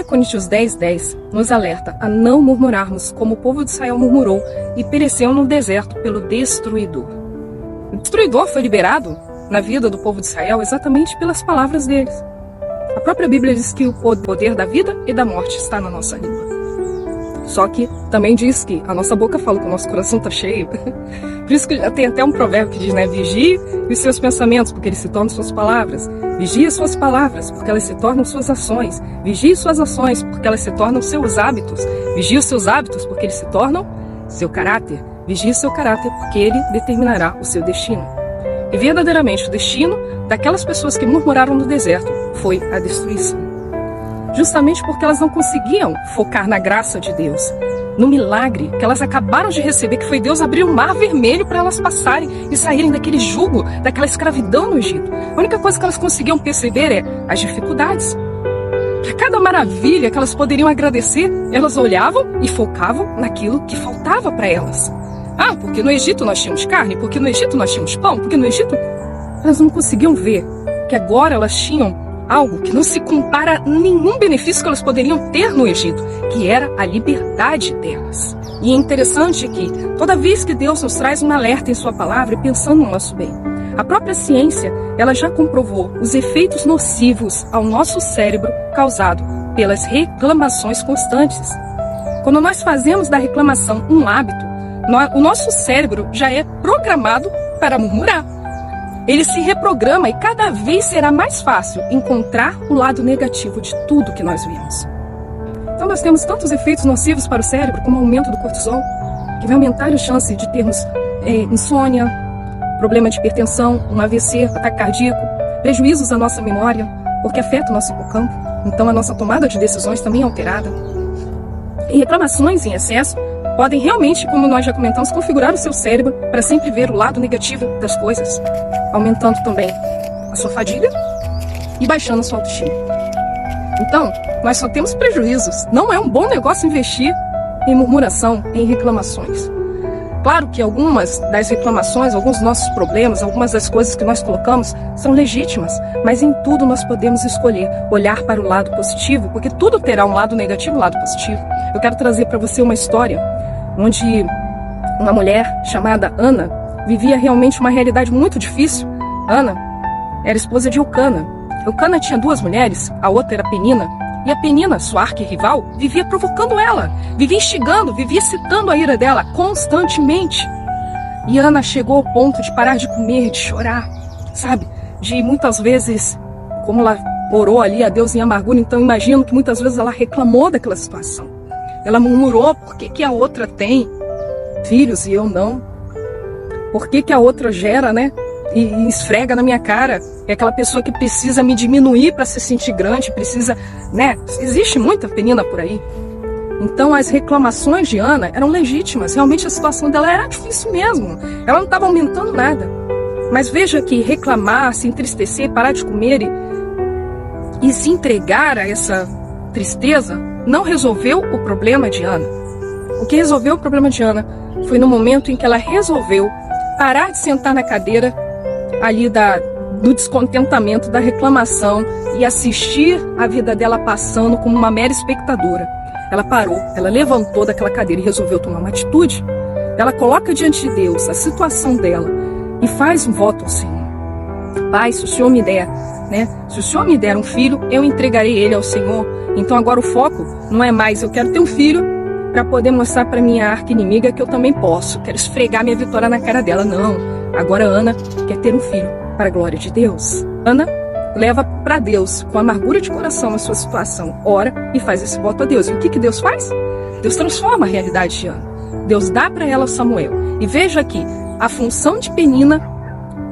Coríntios 10:10 nos alerta a não murmurarmos como o povo de Israel murmurou e pereceu no deserto pelo destruidor. O destruidor foi liberado na vida do povo de Israel exatamente pelas palavras deles. A própria Bíblia diz que o poder da vida e da morte está na nossa língua. Só que também diz que a nossa boca fala que o nosso coração está cheio. Por isso que tem até um provérbio que diz, né? Vigie os seus pensamentos, porque eles se tornam suas palavras. Vigie suas palavras, porque elas se tornam suas ações. Vigie suas ações, porque elas se tornam seus hábitos. Vigie os seus hábitos, porque eles se tornam seu caráter. Vigie seu caráter, porque ele determinará o seu destino. E verdadeiramente o destino daquelas pessoas que murmuraram no deserto foi a destruição. Justamente porque elas não conseguiam focar na graça de Deus, no milagre que elas acabaram de receber, que foi Deus abrir o mar vermelho para elas passarem e saírem daquele jugo, daquela escravidão no Egito. A única coisa que elas conseguiam perceber é as dificuldades. Para cada maravilha que elas poderiam agradecer, elas olhavam e focavam naquilo que faltava para elas. Ah, porque no Egito nós tínhamos carne, porque no Egito nós tínhamos pão, porque no Egito... Elas não conseguiam ver que agora elas tinham algo que não se compara a nenhum benefício que elas poderiam ter no Egito, que era a liberdade delas. E é interessante que toda vez que Deus nos traz um alerta em sua palavra, pensando no nosso bem, a própria ciência, ela já comprovou os efeitos nocivos ao nosso cérebro causado pelas reclamações constantes. Quando nós fazemos da reclamação um hábito, o nosso cérebro já é programado para murmurar. Ele se reprograma e cada vez será mais fácil encontrar o lado negativo de tudo que nós vemos. Então nós temos tantos efeitos nocivos para o cérebro, como o aumento do cortisol, que vai aumentar a chance de termos insônia, problema de hipertensão, um AVC, ataque cardíaco, prejuízos à nossa memória, porque afeta o nosso hipocampo. Então a nossa tomada de decisões também é alterada. E reclamações em excesso podem realmente, como nós já comentamos, configurar o seu cérebro para sempre ver o lado negativo das coisas, aumentando também a sua fadiga e baixando a sua autoestima. Então, nós só temos prejuízos. Não é um bom negócio investir em murmuração, em reclamações. Claro que algumas das reclamações, alguns dos nossos problemas, algumas das coisas que nós colocamos são legítimas, mas em tudo nós podemos escolher olhar para o lado positivo, porque tudo terá um lado negativo e um lado positivo. Eu quero trazer para você uma história onde uma mulher chamada Ana vivia realmente uma realidade muito difícil. Ana era esposa de Eucana. Eucana tinha duas mulheres, a outra era Penina, e a Penina, sua arquirrival, vivia provocando ela, vivia instigando, vivia excitando a ira dela constantemente. E Ana chegou ao ponto de parar de comer, de chorar, sabe? De muitas vezes, como ela orou ali a Deus em amargura, então imagino que muitas vezes ela reclamou daquela situação. Ela murmurou, por que a outra tem filhos e eu não? Por que a outra gera, né? E esfrega na minha cara. É aquela pessoa que precisa me diminuir para se sentir grande, precisa, né? Existe muita Penina por aí. Então as reclamações de Ana eram legítimas. Realmente a situação dela era difícil mesmo. Ela não estava aumentando nada. Mas veja que reclamar, se entristecer, parar de comer e se entregar a essa tristeza não resolveu o problema de Ana. O que resolveu o problema de Ana foi no momento em que ela resolveu parar de sentar na cadeira ali do descontentamento, da reclamação e assistir a vida dela passando como uma mera espectadora. Ela parou, ela levantou daquela cadeira e resolveu tomar uma atitude. Ela coloca diante de Deus a situação dela e faz um voto ao Senhor. Pai, se o Senhor me der, né? Se o Senhor me der um filho, eu entregarei ele ao Senhor. Então agora o foco não é mais eu quero ter um filho para poder mostrar para minha arqui-inimiga que eu também posso. Quero esfregar minha vitória na cara dela. Não. Agora Ana quer ter um filho para a glória de Deus. Ana leva para Deus com amargura de coração a sua situação. Ora e faz esse voto a Deus. E o que Deus faz? Deus transforma a realidade de Ana. Deus dá para ela Samuel. E veja aqui, a função de Penina,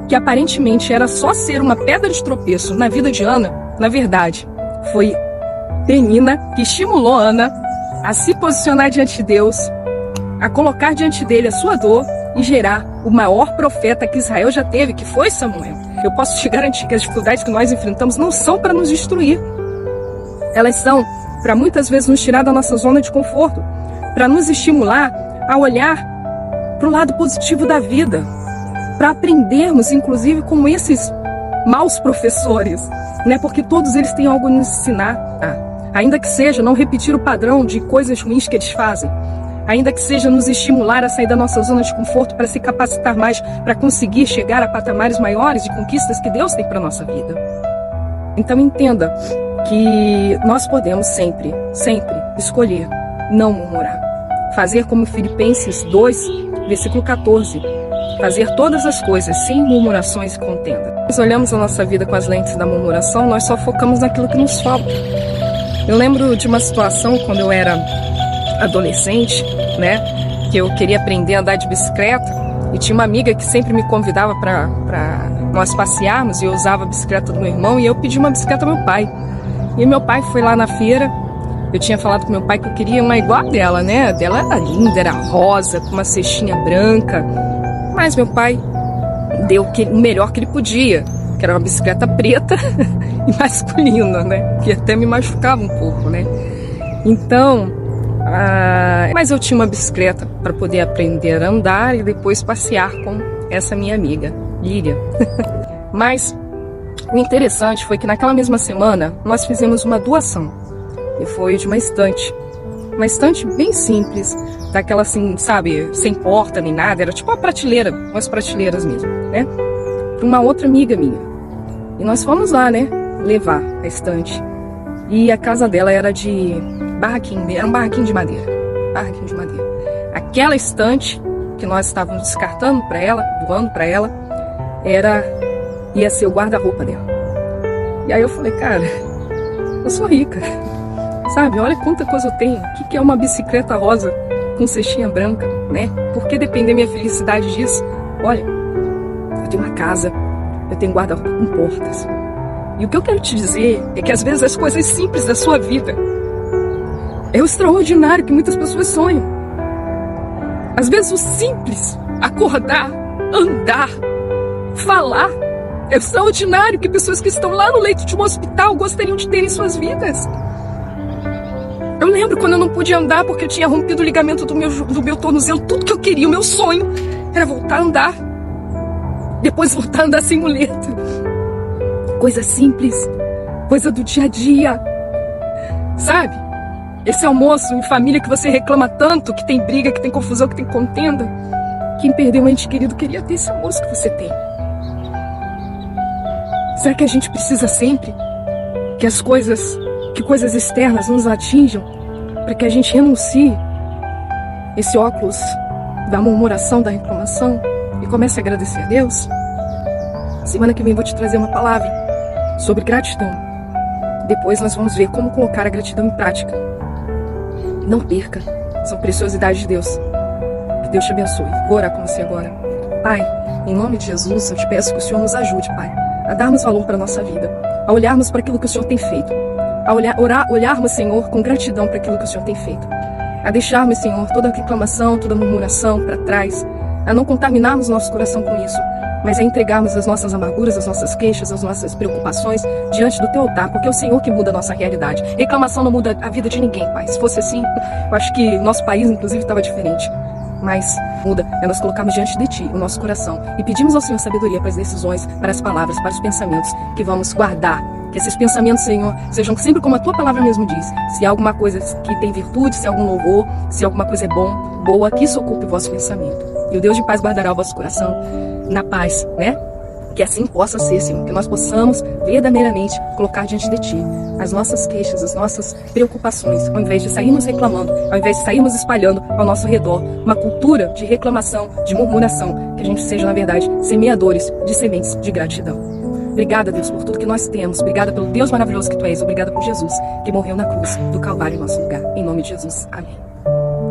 que aparentemente era só ser uma pedra de tropeço na vida de Ana, na verdade, foi Penina que estimulou Ana a se posicionar diante de Deus, a colocar diante dele a sua dor e gerar o maior profeta que Israel já teve, que foi Samuel. Eu posso te garantir que as dificuldades que nós enfrentamos não são para nos destruir. Elas são para muitas vezes nos tirar da nossa zona de conforto, para nos estimular a olhar para o lado positivo da vida, para aprendermos, inclusive, como esses maus professores, né? Porque todos eles têm algo a nos ensinar. ainda que seja não repetir o padrão de coisas ruins que eles fazem, ainda que seja nos estimular a sair da nossa zona de conforto para se capacitar mais, para conseguir chegar a patamares maiores de conquistas que Deus tem para a nossa vida. Então entenda que nós podemos sempre escolher não murmurar. Fazer como Filipenses 2, versículo 14. Fazer todas as coisas sem murmurações e contenda. Nós olhamos a nossa vida com as lentes da murmuração, nós só focamos naquilo que nos falta. Eu lembro de uma situação quando eu era adolescente, né, que eu queria aprender a andar de bicicleta e tinha uma amiga que sempre me convidava para nós passearmos e eu usava a bicicleta do meu irmão e eu pedi uma bicicleta ao meu pai. E meu pai foi lá na feira, eu tinha falado com meu pai que eu queria uma igual a dela, né, dela era linda, era rosa, com uma cestinha branca, mas meu pai deu o melhor que ele podia, que era uma bicicleta preta e masculina, né, que até me machucava um pouco, né. Então, mas eu tinha uma bicicleta para poder aprender a andar e depois passear com essa minha amiga, Líria. Mas o interessante foi que naquela mesma semana nós fizemos uma doação. E foi de uma estante bem simples, daquela assim, sabe, sem porta nem nada, era tipo uma prateleira, umas prateleiras mesmo, né? Para uma outra amiga minha. E nós fomos lá, né, levar a estante. E a casa dela era de barraquinho, era um barraquinho de madeira. Aquela estante que nós estávamos descartando para ela, doando para ela, ia ser o guarda-roupa dela. E aí eu falei, cara, eu sou rica, sabe? Olha quanta coisa eu tenho. O que é uma bicicleta rosa com cestinha branca, né? Por que depender minha felicidade disso? Olha, eu tenho uma casa, eu tenho guarda-roupa com portas. E o que eu quero te dizer é que às vezes as coisas simples da sua vida é o extraordinário que muitas pessoas sonham. Às vezes o simples, acordar, andar, falar, é o extraordinário que pessoas que estão lá no leito de um hospital gostariam de ter em suas vidas. Eu lembro quando eu não podia andar porque eu tinha rompido o ligamento do meu tornozelo, tudo que eu queria, o meu sonho era voltar a andar. Depois voltar a andar sem muleta. Coisa simples, coisa do dia a dia, sabe? Esse almoço em família que você reclama tanto, que tem briga, que tem confusão, que tem contenda. Quem perdeu um ente querido queria ter esse almoço que você tem. Será que a gente precisa sempre que coisas externas nos atinjam para que a gente renuncie esse óculos da murmuração, da reclamação e comece a agradecer a Deus? Semana que vem vou te trazer uma palavra sobre gratidão. Depois nós vamos ver como colocar a gratidão em prática. Não perca, são preciosidades de Deus. Que Deus te abençoe. Vou orar com você agora. Pai, em nome de Jesus, eu te peço que o Senhor nos ajude, Pai, a darmos valor para a nossa vida, a olharmos para aquilo que o Senhor tem feito, a olharmos, Senhor, com gratidão para aquilo que o Senhor tem feito, a deixarmos, Senhor, toda reclamação, toda murmuração para trás, a não contaminarmos nosso coração com isso, mas a entregarmos as nossas amarguras, as nossas queixas, as nossas preocupações diante do Teu altar, porque é o Senhor que muda a nossa realidade. Reclamação não muda a vida de ninguém, Pai. Se fosse assim, eu acho que nosso país, inclusive, estava diferente. Mas muda é nós colocarmos diante de Ti o nosso coração e pedimos ao Senhor sabedoria para as decisões, para as palavras, para os pensamentos que vamos guardar. Que esses pensamentos, Senhor, sejam sempre como a Tua palavra mesmo diz. Se há alguma coisa que tem virtude, se há algum louvor, se alguma coisa é boa, que isso ocupe o vosso pensamento. E o Deus de paz guardará o vosso coração na paz, né? Que assim possa ser, Senhor, que nós possamos verdadeiramente colocar diante de Ti as nossas queixas, as nossas preocupações, ao invés de sairmos reclamando, ao invés de sairmos espalhando ao nosso redor uma cultura de reclamação, de murmuração, que a gente seja, na verdade, semeadores de sementes de gratidão. Obrigada, Deus, por tudo que nós temos. Obrigada pelo Deus maravilhoso que Tu és. Obrigada por Jesus, que morreu na cruz do Calvário em nosso lugar. Em nome de Jesus. Amém.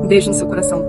Um beijo no seu coração.